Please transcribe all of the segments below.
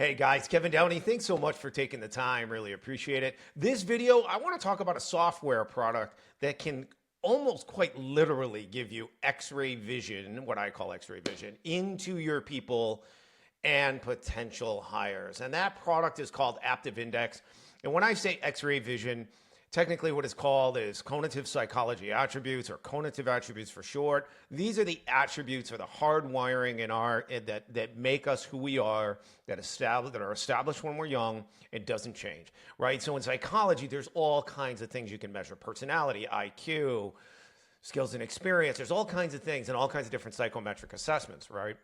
Hey guys, Kevin Downey, thanks so much for taking the time. Really appreciate it. This video, I want to talk about a software product that can almost quite literally give you X-ray vision, what I call X-ray vision, into your people and potential hires. And that product is called Aptive Index. And when I say X-ray vision, technically what it's called is cognitive psychology attributes, or cognitive attributes for short. These are the attributes or the hard wiring in our that make us who we are, that are established when we're young and doesn't change, right? So in psychology, there's all kinds of things you can measure: personality, IQ, skills and experience. There's all kinds of things and all kinds of different psychometric assessments, right?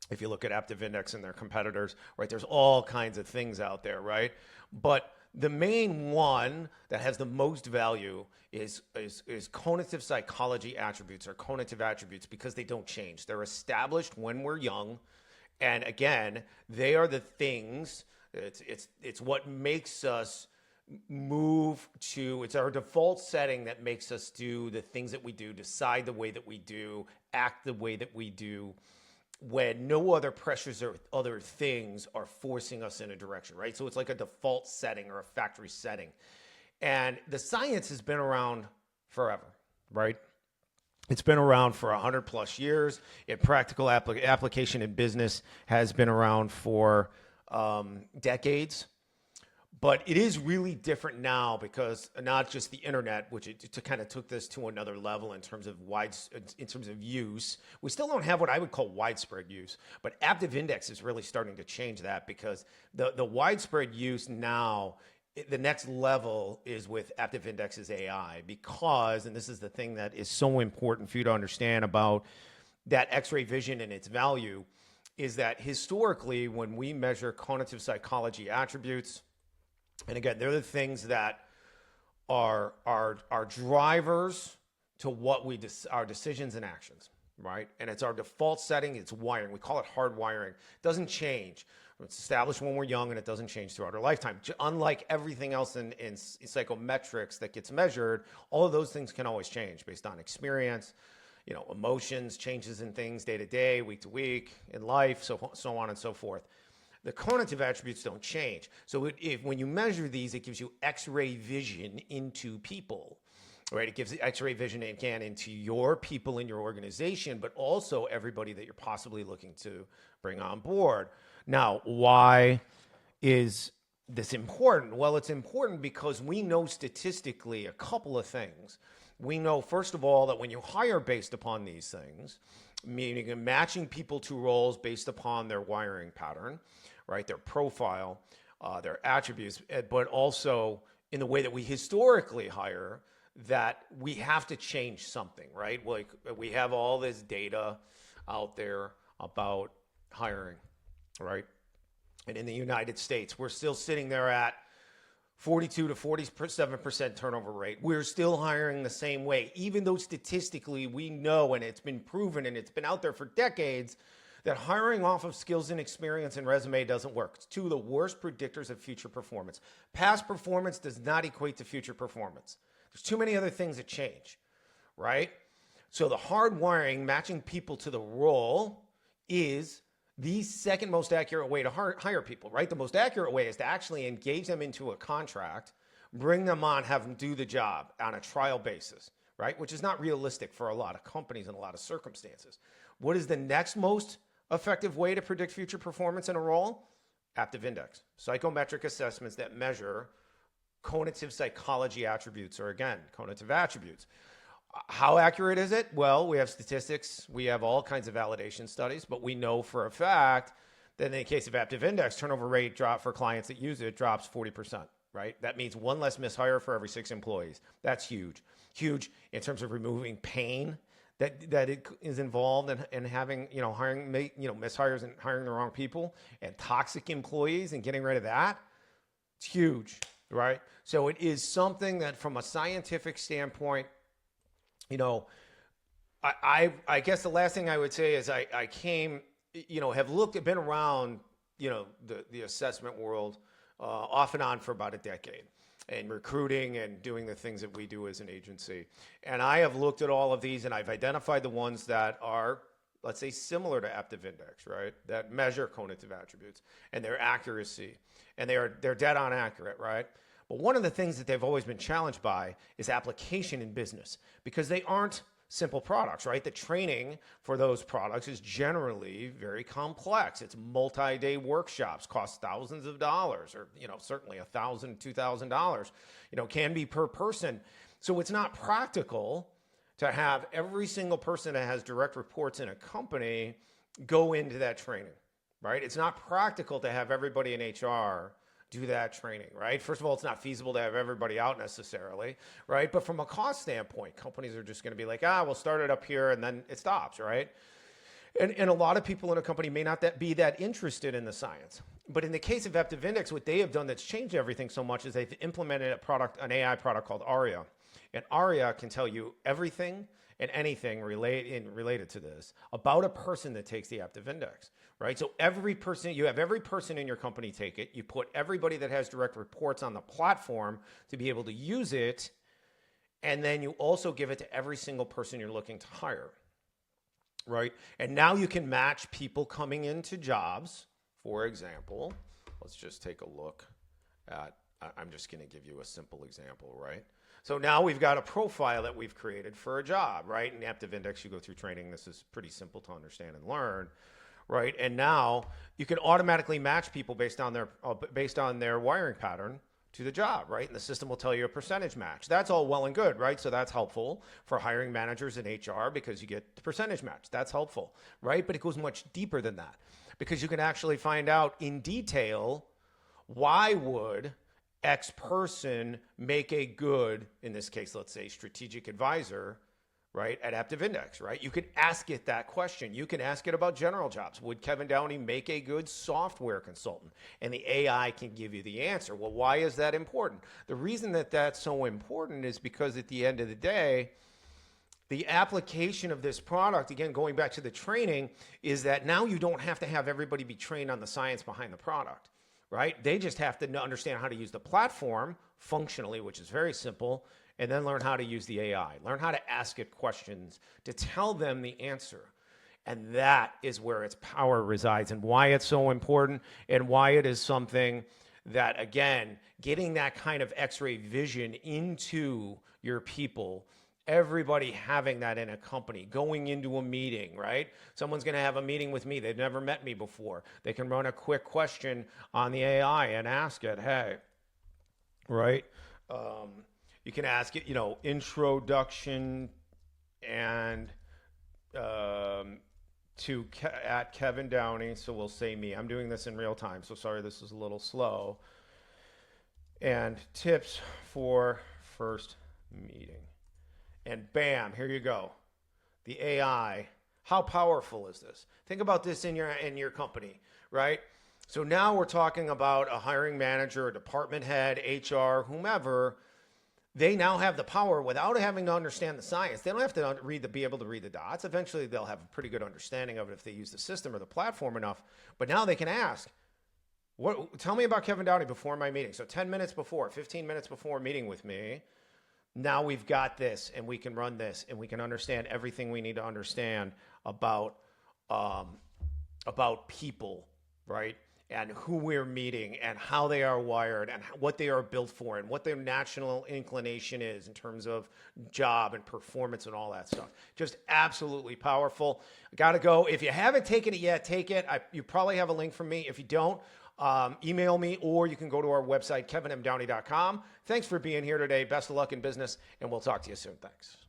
If you look at Aptive Index and their competitors, right, there's all kinds of things out there, right? But the main one that has the most value is cognitive psychology attributes, or cognitive attributes, because they don't change. They're established when we're young. And again, they are the things, it's what makes us move to, it's our default setting that makes us do the things that we do, decide the way that we do, act the way that we do, when no other pressures or other things are forcing us in a direction, right? So it's like a default setting or a factory setting. And the science has been around forever, right? It's been around for 100 plus years. In practical application in business has been around for decades. But it is really different now because not just the internet, which it kind of took this to another level in terms of use. We still don't have what I would call widespread use, but Aptive Index is really starting to change that, because the widespread use now, the next level is with Aptive Index's AI, because, and this is the thing that is so important for you to understand about that X-ray vision and its value, is that historically when we measure cognitive psychology attributes, and again, they're the things that are drivers to what our decisions and actions, right? And it's our default setting, it's wiring. We call it hard wiring. It doesn't change. It's established when we're young, and it doesn't change throughout our lifetime. Unlike everything else in psychometrics that gets measured, all of those things can always change based on experience, emotions, changes in things day to day, week to week, in life, so on and so forth. The cognitive attributes don't change. So when you measure these, it gives you X-ray vision into people, right? It gives X-ray vision, again, into your people in your organization, but also everybody that you're possibly looking to bring on board. Now, why is this important? Well, it's important because we know statistically a couple of things. We know, first of all, that when you hire based upon these things, meaning matching people to roles based upon their wiring pattern, right, their profile, their attributes, but also in the way that we historically hire, that we have to change something, right? Like, we have all this data out there about hiring, right? And in the United States, we're still sitting there at 42 to 47% turnover rate. We're still hiring the same way, even though statistically we know, and it's been proven and it's been out there for decades, that hiring off of skills and experience and resume doesn't work. It's two of the worst predictors of future performance. Past performance does not equate to future performance. There's too many other things that change, right? So the hard wiring, matching people to the role, is the second most accurate way to hire people, right? The most accurate way is to actually engage them into a contract, bring them on, have them do the job on a trial basis, right? Which is not realistic for a lot of companies in a lot of circumstances. What is the next most effective way to predict future performance in a role? Aptive Index. Psychometric assessments that measure cognitive psychology attributes, or again, cognitive attributes. How accurate is it? Well, we have statistics. We have all kinds of validation studies, but we know for a fact that in the case of Aptive Index, turnover rate drop for clients that use it drops 40%, right? That means one less mishire for every 6 employees. That's huge. Huge in terms of removing pain that it is involved in having, hiring, mishires and hiring the wrong people, and toxic employees, and getting rid of that. It's huge, right? So it is something that, from a scientific standpoint, I guess the last thing I would say is I came, have been around, the assessment world off and on for about a decade, and recruiting and doing the things that we do as an agency. And I have looked at all of these, and I've identified the ones that are let's say similar to Aptive Index, right? That measure cognitive attributes and their accuracy, and they're dead on accurate, right? But one of the things that they've always been challenged by is application in business because they aren't simple products, right? The training for those products is generally very complex. It's multi-day workshops, cost thousands of dollars, or certainly $1,000, $2,000, can be per person. So it's not practical to have every single person that has direct reports in a company go into that training, right? It's not practical to have everybody in HR do that training, right? First of all, it's not feasible to have everybody out necessarily, right? But from a cost standpoint, companies are just going to be like, we'll start it up here and then it stops, right? And a lot of people in a company may not be that interested in the science. But in the case of Aptive Index, what they have done that's changed everything so much is they've implemented an AI product called Aria. And Aria can tell you everything and anything related to this about a person that takes the Aptive Index, right? So you have every person in your company take it. You put everybody that has direct reports on the platform to be able to use it. And then you also give it to every single person you're looking to hire, right? And now you can match people coming into jobs. For example, let's just take a look at, I'm just going to give you a simple example, right? So now we've got a profile that we've created for a job, right? In Aptive Index, you go through training. This is pretty simple to understand and learn, right? And now you can automatically match people based on their wiring pattern to the job, right? And the system will tell you a percentage match. That's all well and good, right? So that's helpful for hiring managers in HR because you get the percentage match. That's helpful, right? But it goes much deeper than that because you can actually find out in detail why would X person make a good, in this case, let's say strategic advisor, right, at Aptive Index, right? You could ask it that question. You can ask it about general jobs. Would Kevin Downey make a good software consultant? And the AI can give you the answer. Well, why is that important? The reason that that's so important is because at the end of the day, the application of this product, again, going back to the training, is that now you don't have to have everybody be trained on the science behind the product. Right? They just have to understand how to use the platform functionally, which is very simple, and then learn how to use the AI, learn how to ask it questions to tell them the answer. And that is where its power resides and why it's so important and why it is something that, again, getting that kind of X-ray vision into your people, everybody having that in a company, going into a meeting, right? Someone's going to have a meeting with me. They've never met me before. They can run a quick question on the AI and ask it, hey, right? You can ask it, introduction and at Kevin Downey. So we'll say me. I'm doing this in real time. So sorry, this is a little slow. And tips for first meeting. And bam, here you go. The AI. How powerful is this? Think about this in your company, right? So now we're talking about a hiring manager, a department head, HR, whomever. They now have the power without having to understand the science. They don't have to be able to read the dots. Eventually, they'll have a pretty good understanding of it if they use the system or the platform enough. But now they can ask, tell me about Kevin Downey before my meeting. So 10 minutes before, 15 minutes before meeting with me, now we've got this and we can run this and we can understand everything we need to understand about people, right? And who we're meeting and how they are wired and what they are built for and what their natural inclination is in terms of job and performance and all that stuff. Just absolutely powerful. Got to go. If you haven't taken it yet, take it. You probably have a link from me. If you don't, email me, or you can go to our website, kevinmdowney.com. Thanks for being here today. Best of luck in business, and we'll talk to you soon. Thanks.